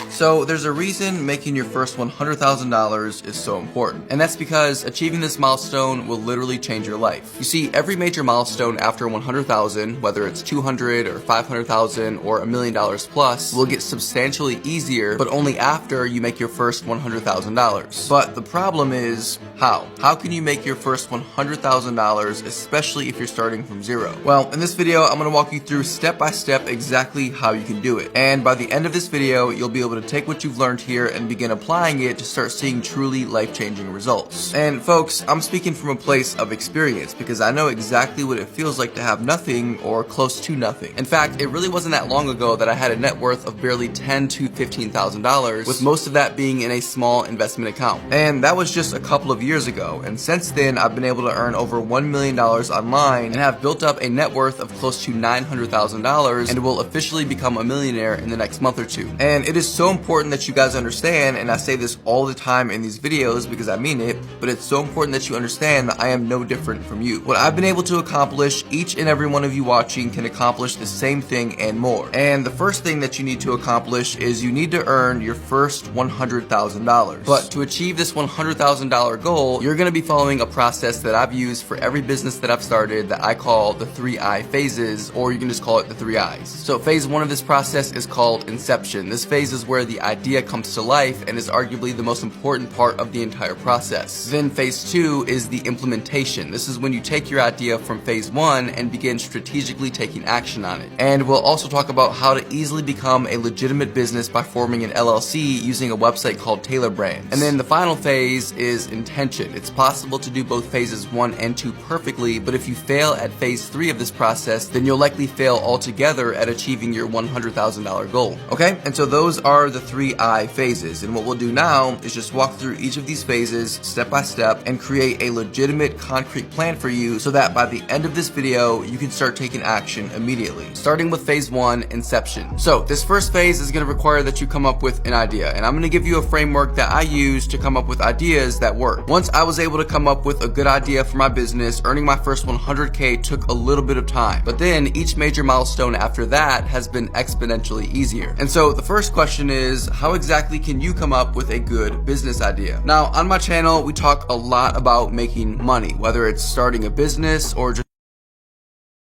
So there's a reason making your first $100,000 is so important, and that's because achieving this milestone will literally change your life. You see, every major milestone after 100,000, whether it's 200 or 500,000 or $1 million plus, will get substantially easier, but only after you make your first $100,000. But the problem is, how? How can you make your first $100,000, especially if you're starting from zero? Well, in this video, I'm going to walk you through step by step exactly how you can do it. And by the end of this video, you'll be able to take what you've learned here and begin applying it to start seeing truly life-changing results. And folks, I'm speaking from a place of experience because I know exactly what it feels like to have nothing or close to nothing. In fact, it really wasn't that long ago that I had a net worth of barely $10,000 to $15,000, with most of that being in a small investment account. And that was just a couple of years ago. And since then, I've been able to earn over $1 million online and have built up a net worth of close to $900,000 and will officially become a millionaire in the next month or two. And it is so important that you guys understand, and I say this all the time in these videos because I mean it, but it's so important that you understand that I am no different from you. What I've been able to accomplish, each and every one of you watching can accomplish the same thing and more. And the first thing that you need to accomplish is you need to earn your first $100,000. But to achieve this $100,000 goal, you're going to be following a process that I've used for every business that I've started that I call the 3I phases, or you can just call it the 3 I's. So phase 1 of this process is called inception. This phase is where the idea comes to life and is arguably the most important part of the entire process. Then phase 2 is the implementation. This is when you take your idea from phase 1 and begin strategically taking action on it. And we'll also talk about how to easily become a legitimate business by forming an LLC using a website called Taylor Brands. And then the final phase is intention. It's possible to do both phases 1 and 2 perfectly, but if you fail at phase 3 of this process, then you'll likely fail altogether at achieving your $100,000 goal. Okay? And so those are the 3I phases, and what we'll do now is just walk through each of these phases step by step and create a legitimate concrete plan for you so that by the end of this video you can start taking action immediately. Starting with phase 1, inception. So this first phase is going to require that you come up with an idea, and I'm going to give you a framework that I use to come up with ideas that work. Once I was able to come up with a good idea for my business, earning my first 100K took a little bit of time, but then each major milestone after that has been exponentially easier. And so the first question is, how exactly can you come up with a good business idea? Now, on my channel, we talk a lot about making money, whether it's starting a business or just